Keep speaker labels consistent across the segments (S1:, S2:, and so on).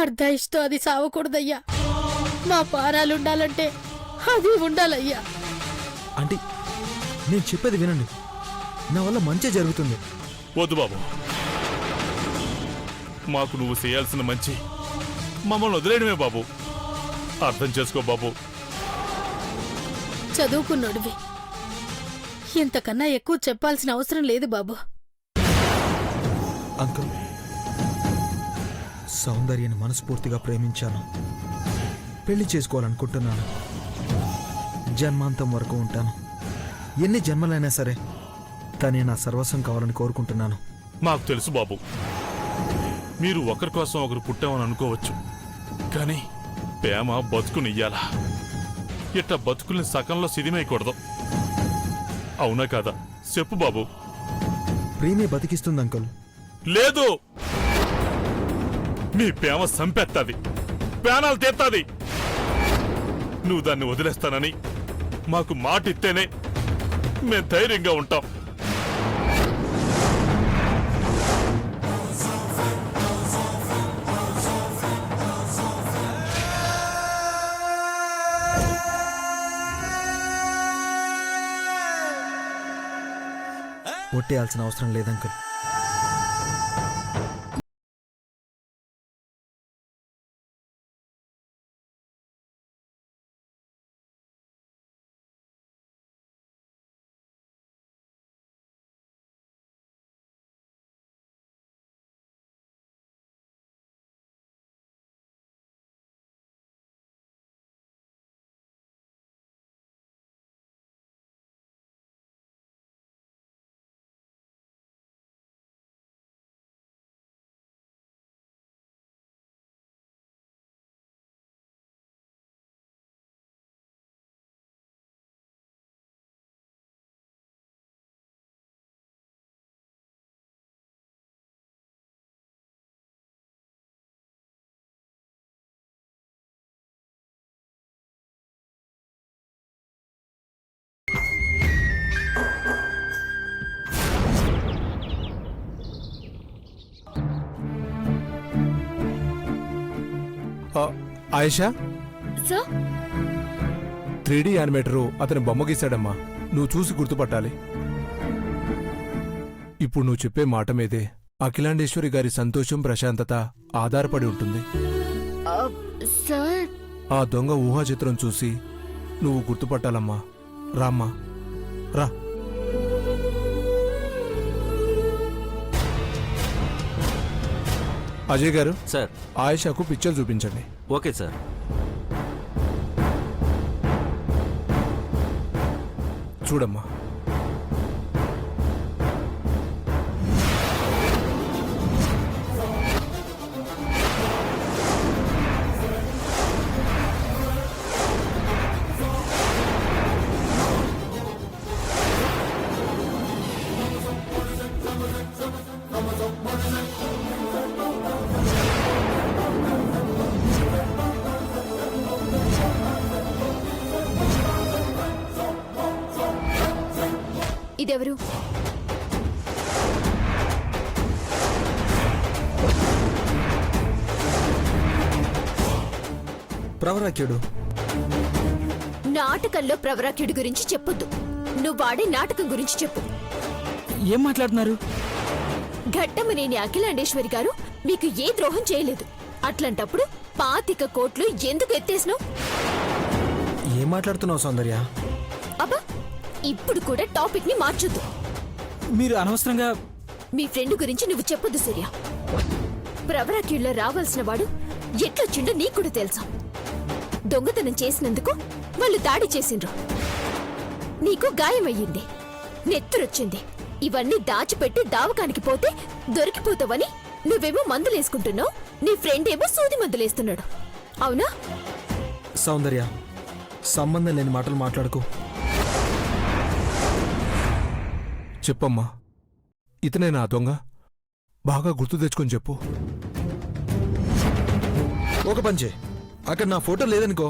S1: అర్ధాయిష్తో అది సావకూడదయ్యా. మా పారాలుండాలంటే అది ఉండాలయ్యా.
S2: ఆంటీ, నేను చెప్పేది వినండి. నా వల్ల మంచి జరుగుతుంది.
S3: వద్దు బాబు, మాకు నువ్వు చేయాల్సిన మంచి మమ్మల్ని వదిలేయడమే బాబు. అర్థం చేసుకో బాబు.
S1: చదువుకున్నోడివి, ఇంతకన్నా ఎక్కువ చెప్పాల్సిన అవసరం లేదు బాబు.
S2: అంకుల్, సౌందర్యని మనస్ఫూర్తిగా ప్రేమించాను. పెళ్లి చేసుకోవాలనుకుంటున్నాను. జన్మాంతం వరకు ఉంటాను. ఎన్ని జన్మలైనా సరే తనే నా సర్వస్వం కావాలని కోరుకుంటున్నాను.
S3: మాకు తెలుసు బాబు, మీరు ఒకరి కోసం ఒకరు పుట్టామని అనుకోవచ్చు, కానీ ప్రేమ బతుకునియ్యాలా. ఇట్లా బతుకుల్ని సకంలో సిరిమేయకూడదు. అవునా కాదా చెప్పు బాబు.
S2: ప్రేమే బతికిస్తుంది అంకుల్.
S3: లేదు, నీ ప్రేమ సంపెత్తది, ప్రాణాలు తీస్తాది. నువ్వు దాన్ని వదిలేస్తానని మాకు మాట ఇస్తేనే మేం ధైర్యంగా ఉంటాం.
S2: ఒట్టేయాల్సిన అవసరం లేదంకుల్.
S4: ఆయిషా,
S1: సార్,
S4: 3D యానిమేటరు అతని బొమ్మ గీశాడమ్మా. నువ్వు చూసి గుర్తుపట్టాలి. ఇప్పుడు నువ్వు చెప్పే మాట మీదే అఖిలాండేశ్వరి గారి సంతోషం, ప్రశాంతత ఆధారపడి ఉంటుంది.
S1: సార్,
S4: ఆ దొంగ ఊహా చిత్రం చూసి నువ్వు గుర్తుపట్టాలమ్మా. రామ్మా, రా. అజయ్ గారు,
S5: సార్,
S4: ఆయిషాకు పిక్చర్ చూపించండి.
S5: Okay sir.
S4: చూడమ్మా.
S1: ఇదెవరు?
S2: ప్రవరాక్యుడు.
S1: నాటకంలో ప్రవరాక్యుడి గురించి చెప్పొద్దు. నువ్వు వాడే నాటకం గురించి చెప్పు.
S5: ఏం మాట్లాడుతున్నారు?
S1: ఘట్టమనేని అఖిలాండేశ్వరి గారు మీకు ఏ ద్రోహం చేయలేదు. అట్లాంటప్పుడు 25 కోట్లు ఎందుకు ఎత్తేసినావు?
S2: ఏం మాట్లాడుతున్నావు సౌందర్య?
S1: అబ్బా, ఇప్పుడు కూడా టాపిక్ ని మార్చొద్దు.
S5: మీరు అనవసరంగా
S1: మీ ఫ్రెండ్ గురించి నువ్వు చెప్పొద్దు సూర్య. ప్రవరాక్యుల్లో రావాల్సిన వాడు ఎట్లొచ్చిండో నీకు కూడా తెలుసా. దొంగతనం చేసినందుకు వాళ్ళు దాడి చేసిండ్రు. నీకు గాయమయ్యింది, నెత్తురొచ్చింది. ఇవన్నీ దాచిపెట్టి దావకానికి పోతే దొరికిపోతావని నువ్వేమో మందులేసుకుంటున్నావు, నీ ఫ్రెండ్ ఏమో సూది మందులేస్తున్నాడు. అవునా?
S2: సౌందర్య, సంబంధం లేని మాటలు మాట్లాడుకో.
S4: చెప్పమ్మా, ఇతనే నా దొంగ? బాగా గుర్తు తెచ్చుకొని చెప్పు.
S2: ఒక పంచే, అక్కడ నా ఫోటో లేదనుకో,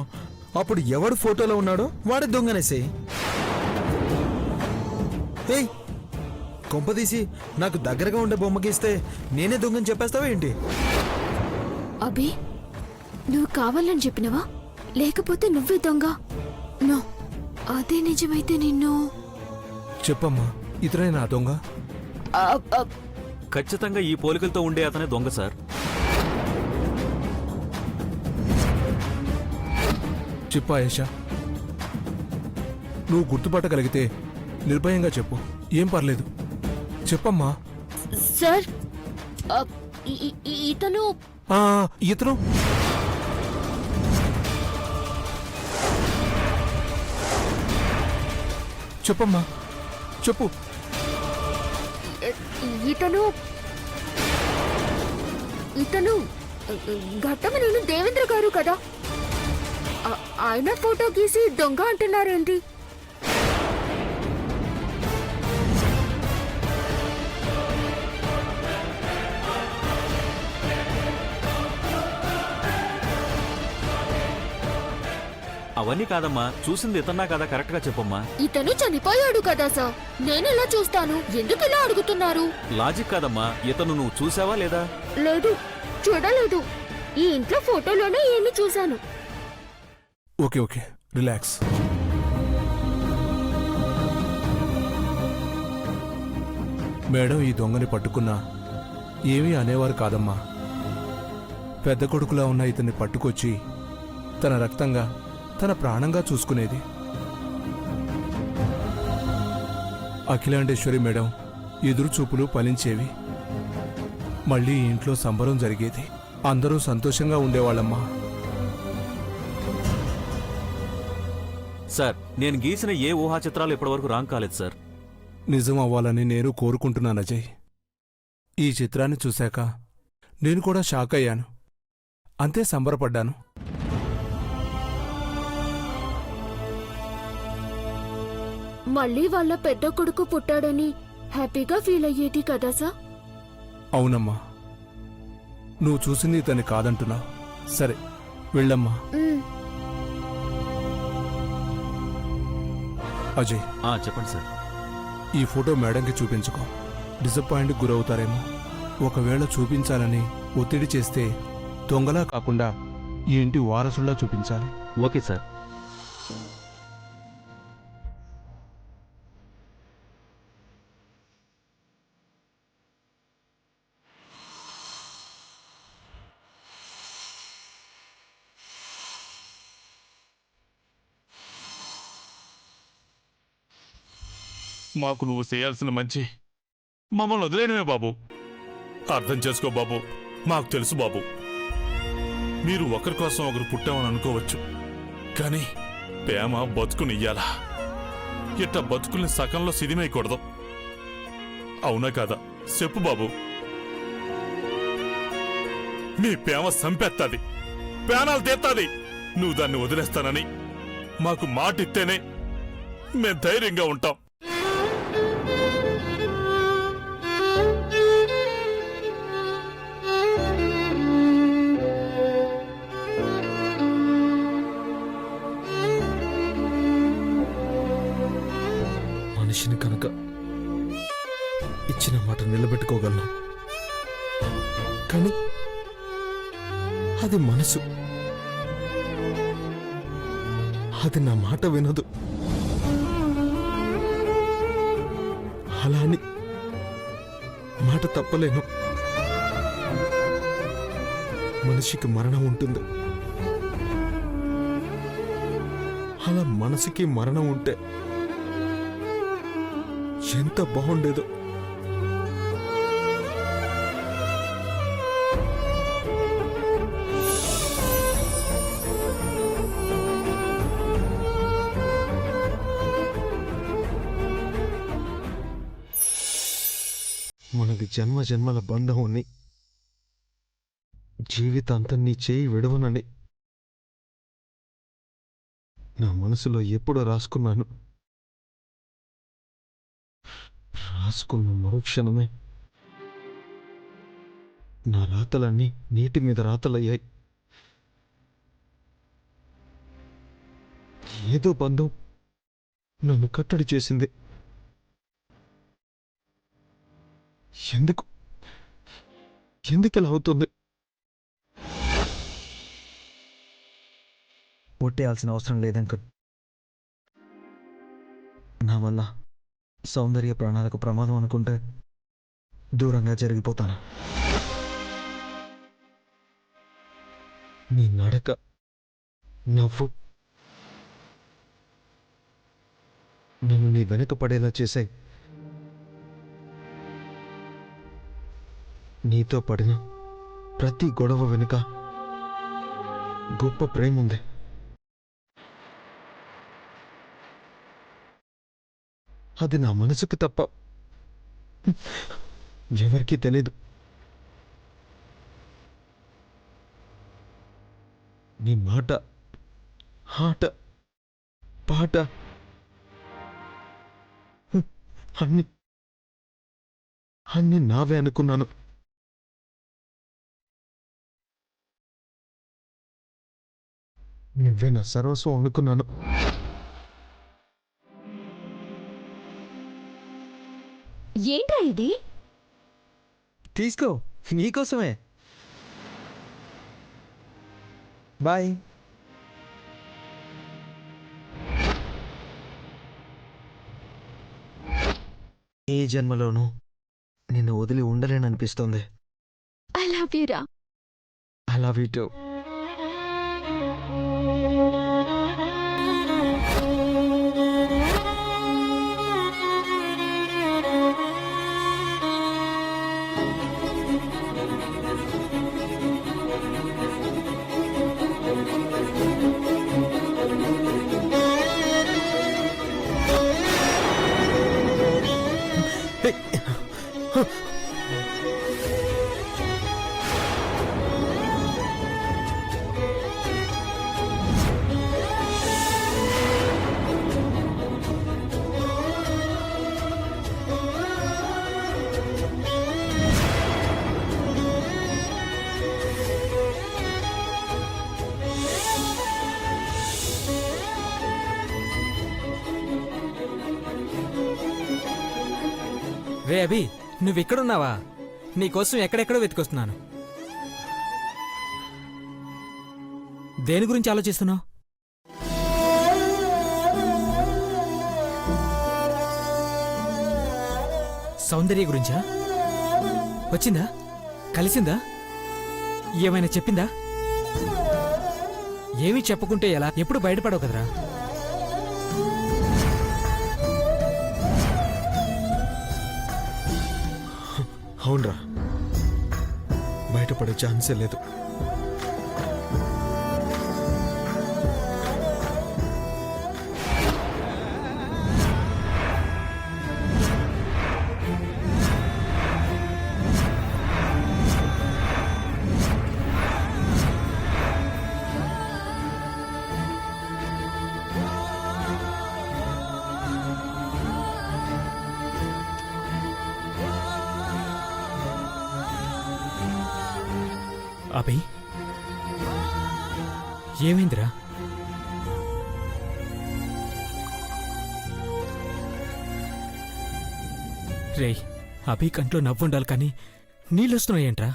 S2: అప్పుడు ఎవడు ఫోటోలో ఉన్నాడో వాడే దొంగనేసేయి. ఏయ్, కొంపదీసి నాకు దగ్గరగా ఉండే బొమ్మ గీస్తే నేనే దొంగని చెప్పేస్తావా ఏంటి?
S1: అభి, నువ్వు కావాలని చెప్పినవా లేకపోతే నువ్వే దొంగ? నో, అదే నిజమైతే నిన్ను
S4: చెప్పమ్మా, ఇతనే నా దొంగ?
S1: ఆ, ఆ,
S6: ఖచ్చితంగా ఈ పోలికలతో ఉండే అతనే దొంగ సార్.
S4: చెప్పా ఆయేషా, నువ్వు గుర్తుపట్టగలిగితే నిర్భయంగా చెప్పు, ఏం పర్లేదు. చెప్పమ్మా.
S1: సార్, ఆ, ఇతను
S4: ఆ, ఇతను చెప్పమ్మా, చెప్పు.
S1: ఇతను ఇతను ఘట్టమనేని దేవేంద్ర గారు కదా? ఆయన ఫోటో గీసి దొంగ అంటున్నారేంటి?
S6: అవన్నీ కాదమ్మా, చూసింది ఇతన్నా కదా, కరెక్ట్ గా చెప్పమ్మా.
S1: ఇతను చనిపోయాడు కదా సార్, నేను ఎలా చూస్తాను? ఎందుకు ఇలా అడుగుతున్నారు?
S6: లాజిక్ కాదమ్మా, ఇతను నువ్వు చూసావా లేదా?
S1: లేదు, చూడలేదు. ఈ ఇంట్లో ఫోటోలోనే ఏమి చూశాను.
S4: Okay okay, relax. మేడం ఈ దొంగని పట్టుకున్నా ఏమీ అనేవారు కాదమ్మా. పెద్ద కొడుకులా ఉన్న ఇతన్ని పట్టుకొచ్చి తన రక్తంగా, తన ప్రాణంగా చూసుకునేది. అఖిలాండేశ్వరి మేడం ఎదురు చూపులు ఫలించేవి. మళ్ళీ ఈ ఇంట్లో సంబరం జరిగేది. అందరూ సంతోషంగా ఉండేవాళ్ళమ్మా.
S6: సార్, నేను గీసిన ఏ ఊహా చిత్రాలు ఇప్పటివరకు రాంగ్ కాలేదు సార్.
S4: నిజం అవ్వాలని నేను కోరుకుంటున్నాను అజయ్. ఈ చిత్రాన్ని చూశాక నేను కూడా షాక్ అయ్యాను, అంతే సంబరపడ్డాను.
S1: మళ్ళీ వాళ్ళ పెద్ద కొడుకు పుట్టాడని హ్యాపీగా ఫీల్ అయ్యేది కదా సార్?
S4: అవునమ్మా, నువ్వు చూసింది ఇతన్ని కాదంటున్నావు. సరే, వెళ్ళమ్మా. అజయ్,
S6: చెప్పండి సార్.
S4: ఈ ఫోటో మేడంకి చూపించుకో. డిసప్పాయింట్కి గురవుతారేమో. ఒకవేళ చూపించాలని ఒత్తిడి చేస్తే దొంగలా కాకుండా ఈ ఇంటి వారసుల్లా చూపించాలి.
S6: Okay sir.
S3: మాకు నువ్వు చేయాల్సిన మంచి మమ్మల్ని వదిలేయడమే బాబు. అర్థం చేసుకో బాబు, మాకు తెలుసు బాబు. మీరు ఒకరి కోసం ఒకరు పుట్టామని అనుకోవచ్చు, కానీ ప్రేమ బతుకునియ్యాలా? ఇట్ట బతుకుల్ని సకంలో సిదిమేయకూడదు. అవునా కాదా చెప్పు బాబు. మీ ప్రేమ సంపెత్తాది, ప్రాణాలు తీస్తాది. నువ్వు దాన్ని వదిలేస్తానని మాకు మాట ఇస్తేనే మేం ధైర్యంగా ఉంటాం.
S2: మనిషిని కనుక ఇచ్చిన మాట నిలబెట్టుకోగలను, కానీ అది మనసు, అది నా మాట వినదు. అలా అని మాట తప్పలేను. మనిషికి మరణం ఉంటుంది, అలా మనసుకి మరణం ఉంటే ఎంత బాగుండేదో. మనది జన్మ జన్మల బంధం అని, జీవితాంతం నీ చేయి విడవనని నా మనసులో ఎప్పుడో రాసుకున్నాను. రాసుకున్న మరుక్షణమే నా రాతలన్నీ నీటి మీద రాతలయ్యాయి. ఏదో బంధం నన్ను కట్టడి చేసింది. ఎందుకు ఇలా అవుతుంది?
S7: ఒట్టేయాల్సిన అవసరం లేదంకుల్. నా వల్ల సౌందర్య ప్రాణాలకు ప్రమాదం అనుకుంటే దూరంగా జరిగిపోతాను. నీ నడక, నవ్వు నన్ను నీ వెనుక పడేలా చేసే. నీతో పడిన ప్రతి గొడవ వెనుక గొప్ప ప్రేమ ఉంది. అది నా మనసుకు తప్ప ఎవరికీ తెలీదు. నీ మాట, ఆట, పాట అన్ని అన్ని నావే అనుకున్నాను. నువ్వే నా సర్వస్వం అనుకున్నాను.
S1: ఏంట్రా ఇది?
S7: తీసుకో, నీకోసమే. బాయ్. ఏ జన్మలోనూ నిన్ను వదిలి ఉండలేననిపిస్తోంది.
S1: ఐ లవ్ యూ రా.
S7: I love you too.
S5: రే అభి, నువ్వెక్కడున్నావా? నీకోసం ఎక్కడెక్కడో వెతుకొస్తున్నాను. దేని గురించి ఆలోచిస్తున్నావు? సౌందర్య గురించా? వచ్చిందా? కలిసిందా? ఏమైనా చెప్పిందా? ఏమీ చెప్పుకుంటే ఎలా? ఎప్పుడు బయటపడవు కదరా.
S2: అవునరా, బయటపడే ఛాన్సే లేదు.
S5: అభి, ఏమైందిరా? రే, అభి కంట్లో నవ్వుండాలి కానీ నీళ్ళొస్తున్నాయేంట్రా?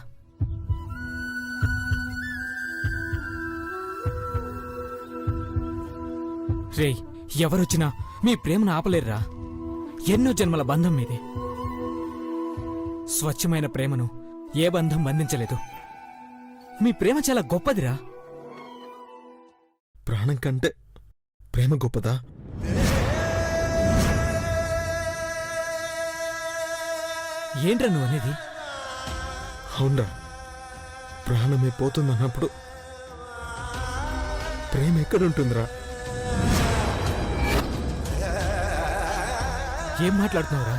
S5: రే, ఎవరొచ్చినా మీ ప్రేమను ఆపలేరురా. ఎన్నో జన్మల బంధం మీది. స్వచ్ఛమైన ప్రేమను ఏ బంధం బంధించలేదు. మీ ప్రేమ చాలా గొప్పదిరా.
S2: ప్రాణం కంటే ప్రేమ గొప్పదా?
S5: ఏంట్రా నువ్వు అనేది?
S2: అవునరా, ప్రాణమే పోతుందన్నప్పుడు ప్రేమ ఎక్కడుంటుందిరా?
S5: ఏం మాట్లాడుతున్నావురా?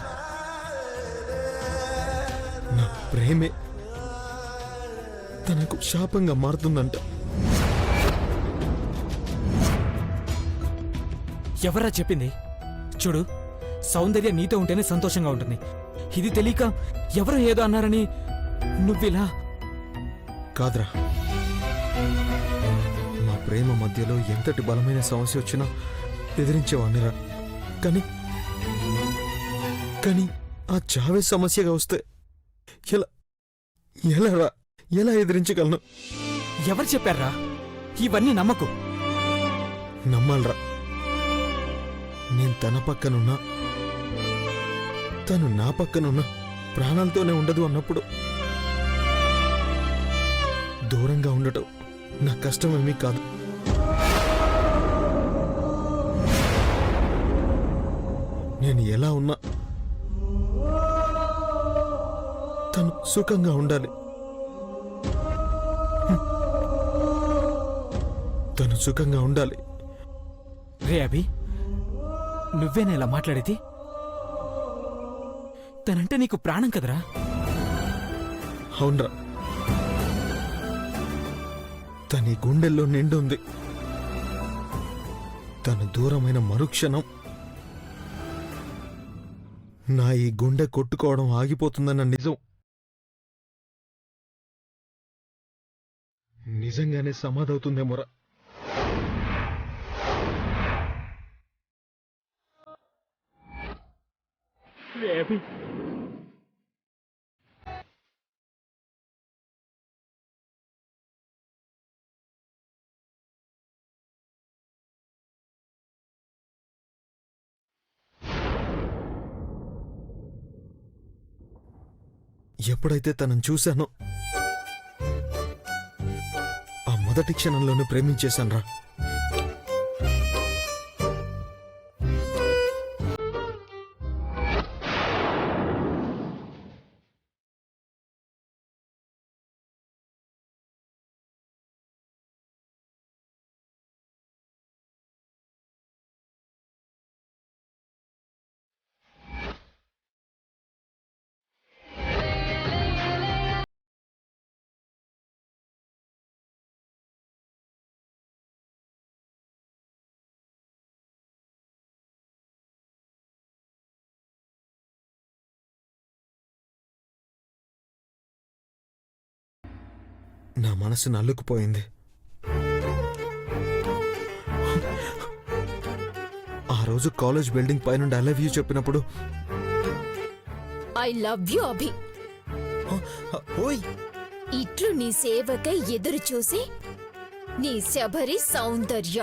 S2: నా ప్రేమే తనకు శాపంగా మారుతుందంట.
S5: ఎవరా చెప్పింది? చూడు, సౌందర్య నీతో ఉంటేనే సంతోషంగా ఉంటుంది. ఇది తెలియక ఎవరో ఏదో అన్నారని నువ్విలా.
S2: కాదురా, మా ప్రేమ మధ్యలో ఎంతటి బలమైన సమస్య వచ్చినా ఎదిరించేవాణ్ణిరా. కానీ కానీ ఆ చావే సమస్యగా వస్తే ఎలా ఎలా ఎలా ఎదిరించగలను?
S5: ఎవరు చెప్పారా? ఇవన్నీ నమ్మకు.
S2: నమ్మాలరా, నేను తన పక్కనున్నా, తను నా పక్కనున్నా ప్రాణాలతోనే ఉండదు అన్నప్పుడు దూరంగా ఉండటం నా కష్టమేమీ కాదు. నేను ఎలా ఉన్నా తను సుఖంగా ఉండాలి. తను సుఖంగా ఉండాలి.
S5: రే అభి, నువ్వేనా ఇలా మాట్లాడేది? తనంటే నీకు ప్రాణం కదరా.
S2: అవునరా, తన ఈ గుండెల్లో నిండుంది. తను దూరమైన మరుక్షణం నా ఈ గుండె కొట్టుకోవడం ఆగిపోతుందన్న నిజం నిజంగానే సమాధవుతుందేమోరా.
S5: రే అభి,
S2: ఎప్పుడైతే తనను చూశానో ఆ మొదటి క్షణంలోనే ప్రేమించేశాన్రా. నా మనసు నల్లుకుపోయింది. ఆ రోజు కాలేజ్ బిల్డింగ్ పైనుండి ఐ లవ్ యూ చెప్పినప్పుడు
S1: ఐ లవ్ యు అభి.
S2: ఓయ్,
S1: ఇట్లు నీ సేవకై ఎదురు చూసి నీ శబరి సౌందర్య.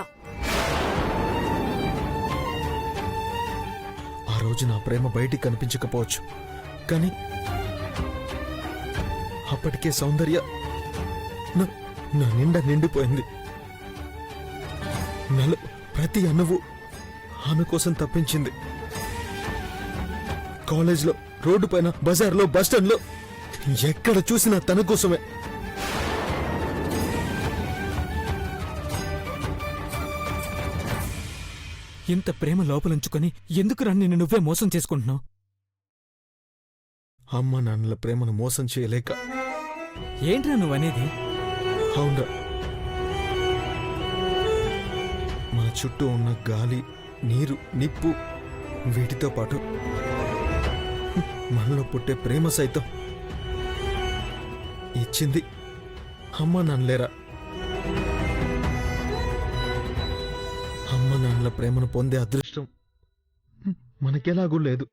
S2: ఆ రోజు నా ప్రేమ బయటికి కనిపించకపోవచ్చు, కానీ అప్పటికే సౌందర్య నా నిండా నిండిపోయింది. ప్రతి అణువు ఆమె కోసం తప్పించింది. కాలేజ్లో, రోడ్డు పైన, బజార్లో, బస్టాండ్లో ఎక్కడ చూసినా తన కోసమే.
S5: ఇంత ప్రేమ లోపలుంచుకొని ఎందుకు రా నిన్ను నువ్వే మోసం చేసుకుంటున్నావు?
S2: అమ్మ నాన్నల ప్రేమను మోసం చేయలేక.
S5: ఏంట్రా నువ్వనేది?
S2: అవునరా, మన చుట్టూ ఉన్న గాలి, నీరు, నిప్పు, వీటితో పాటు మనలో పుట్టే ప్రేమ సైతం ఇచ్చింది అమ్మ నాన్నలేరా. అమ్మ నాన్నల ప్రేమను పొందే అదృష్టం మనకెలాగూ లేదు.